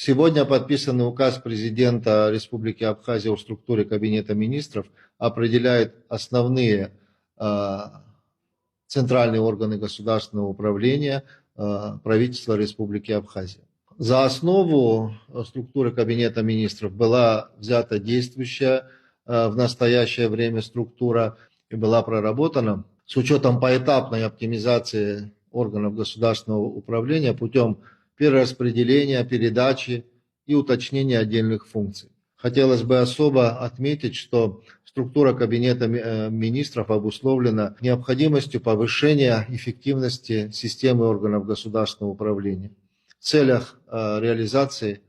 Сегодня подписанный указ президента Республики Абхазия о структуре Кабинета министров определяет основные центральные органы государственного управления правительства Республики Абхазия. За основу структуры Кабинета министров была взята действующая в настоящее время структура и была проработана с учетом поэтапной оптимизации органов государственного управления путем перераспределения, передачи и уточнения отдельных функций. Хотелось бы особо отметить, что структура Кабинета министров обусловлена необходимостью повышения эффективности системы органов государственного управления в целях реализации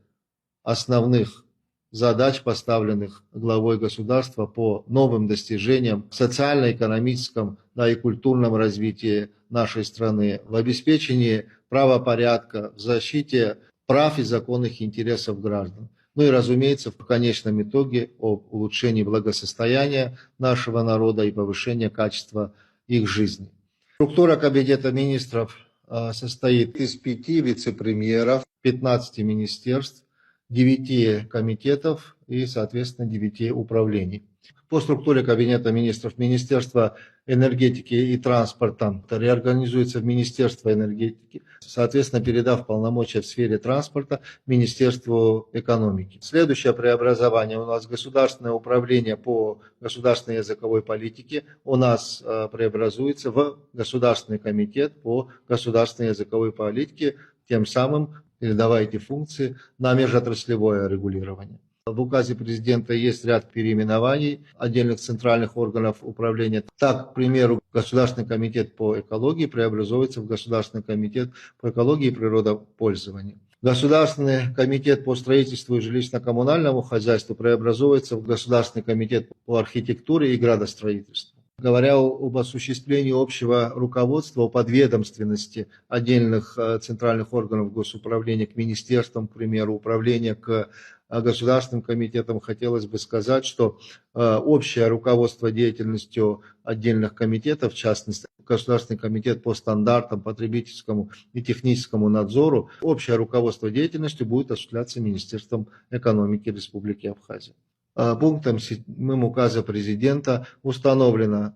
основных задач, поставленных главой государства по новым достижениям в социально-экономическом, и культурном развитии нашей страны, в обеспечении правопорядка, в защите прав и законных интересов граждан. Ну и, разумеется, в конечном итоге об улучшении благосостояния нашего народа и повышении качества их жизни. Структура Кабинета министров состоит из 5 вице-премьеров, 15 министерств, 9 комитетов и, соответственно, 9 управлений. По структуре Кабинета министров Министерство энергетики и транспорта реорганизуется в Министерство энергетики, соответственно, передав полномочия в сфере транспорта Министерству экономики. Следующее преобразование у нас государственное управление по государственной языковой политике у нас преобразуется в Государственный комитет по государственной языковой политике, тем самым передавая эти функции на межотраслевое регулирование. В указе президента есть ряд переименований отдельных центральных органов управления. Так, к примеру, Государственный комитет по экологии преобразуется в Государственный комитет по экологии и природопользованию. Государственный комитет по строительству и жилищно-коммунальному хозяйству преобразуется в Государственный комитет по архитектуре и градостроительству. Говоря об осуществлении общего руководства, о подведомственности отдельных центральных органов госуправления к министерствам, к примеру, управления к государственным комитетам, хотелось бы сказать, что общее руководство деятельностью отдельных комитетов, в частности, Государственный комитет по стандартам, потребительскому и техническому надзору, общее руководство деятельностью будет осуществляться Министерством экономики Республики Абхазия. Пунктом 7 указа президента установлено,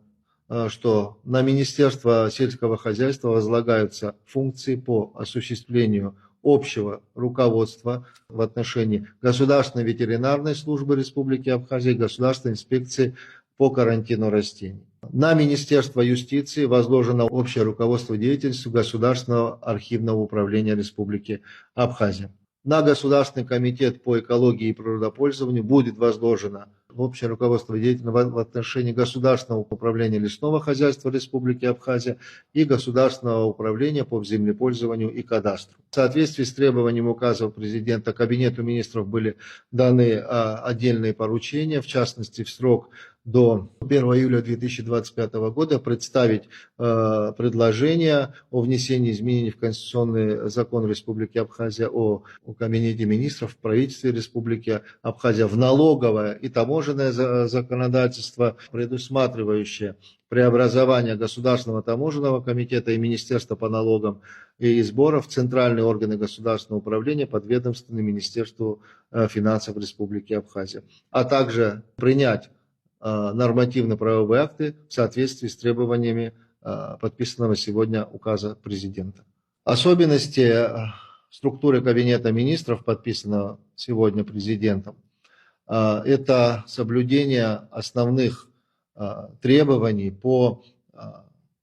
что на Министерство сельского хозяйства возлагаются функции по осуществлению общего руководства в отношении Государственной ветеринарной службы Республики Абхазия и Государственной инспекции по карантину растений. На Министерство юстиции возложено общее руководство деятельностью Государственного архивного управления Республики Абхазия. На Государственный комитет по экологии и природопользованию будет возложено общее руководство деятельности в отношении Государственного управления лесного хозяйства Республики Абхазия и Государственного управления по землепользованию и кадастру. В соответствии с требованием указа президента Кабинету министров были даны отдельные поручения, в частности, в срок до 1 июля 2025 года представить предложение о внесении изменений в Конституционный закон Республики Абхазия о Кабинете министров в правительстве Республики Абхазия в налоговое и таможенное законодательство, предусматривающее преобразование Государственного таможенного комитета и Министерства по налогам и сборам в центральные органы государственного управления, подведомственные Министерству финансов Республики Абхазия, а также принять нормативно-правовые акты в соответствии с требованиями подписанного сегодня указа президента. Особенности структуры Кабинета министров, подписанного сегодня президентом, это соблюдение основных требований по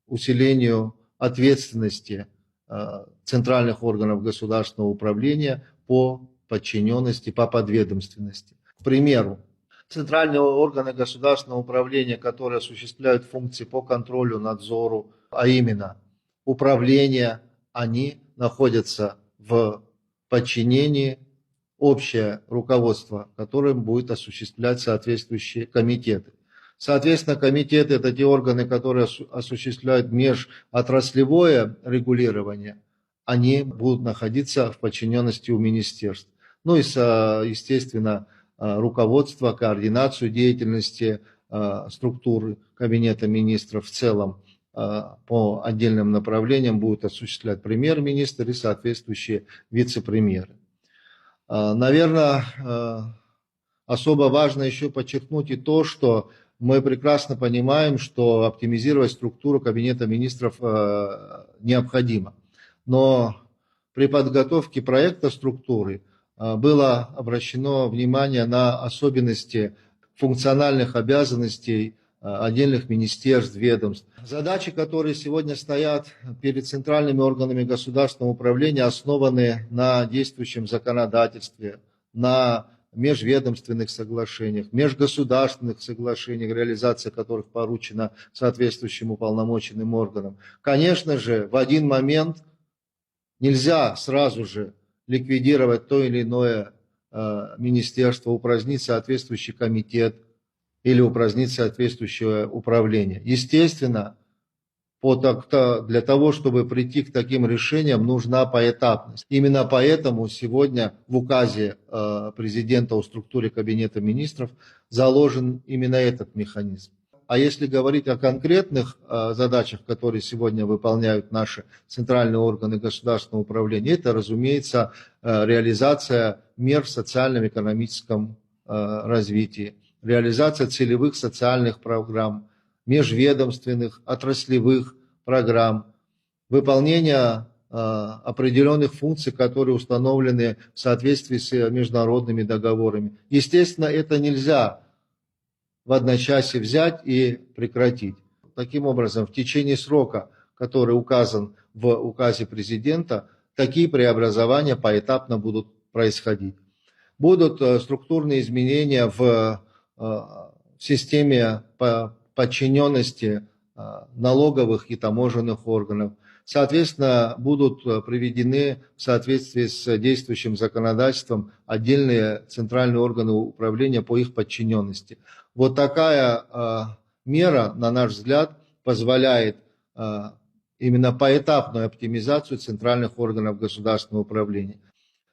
усилению ответственности центральных органов государственного управления по подчиненности, по подведомственности. К примеру, центральные органы государственного управления, которые осуществляют функции по контролю, надзору, а именно управление, они находятся в подчинении, общее руководство, которым будет осуществлять соответствующие комитеты. Соответственно, комитеты – это те органы, которые осуществляют межотраслевое регулирование, они будут находиться в подчиненности у министерств. Ну и, естественно, руководство, координацию деятельности структуры Кабинета министров в целом по отдельным направлениям будут осуществлять премьер-министр и соответствующие вице-премьеры. Наверное, особо важно еще подчеркнуть и то, что мы прекрасно понимаем, что оптимизировать структуру Кабинета министров необходимо. Но при подготовке проекта структуры было обращено внимание на особенности функциональных обязанностей отдельных министерств, ведомств. Задачи, которые сегодня стоят перед центральными органами государственного управления, основаны на действующем законодательстве, на межведомственных соглашениях, межгосударственных соглашениях, реализация которых поручена соответствующим уполномоченным органам. Конечно же, в один момент нельзя сразу же ликвидировать то или иное министерство, упразднить соответствующий комитет или упразднить соответствующее управление. Естественно, для того, чтобы прийти к таким решениям, нужна поэтапность. Именно поэтому сегодня в указе президента о структуре Кабинета министров заложен именно этот механизм. А если говорить о конкретных задачах, которые сегодня выполняют наши центральные органы государственного управления, это, разумеется, реализация мер в социально-экономическом развитии, реализация целевых социальных программ, межведомственных, отраслевых программ, выполнение определенных функций, которые установлены в соответствии с международными договорами. Естественно, это нельзя в одночасье взять и прекратить. Таким образом, в течение срока, который указан в указе президента, такие преобразования поэтапно будут происходить. Будут структурные изменения в системе подчиненности налоговых и таможенных органов. Соответственно, будут приведены в соответствии с действующим законодательством отдельные центральные органы управления по их подчиненности. Вот такая мера, на наш взгляд, позволяет именно поэтапную оптимизацию центральных органов государственного управления.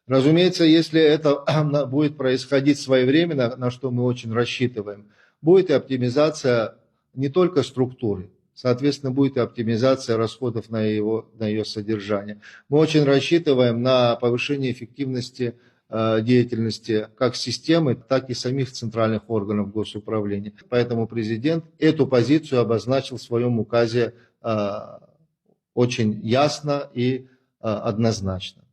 Разумеется, если это будет происходить своевременно, на что мы очень рассчитываем, будет и оптимизация не только структуры, соответственно, будет и оптимизация расходов на ее содержание. Мы очень рассчитываем на повышение эффективности деятельности как системы, так и самих центральных органов госуправления. Поэтому президент эту позицию обозначил в своем указе очень ясно и однозначно.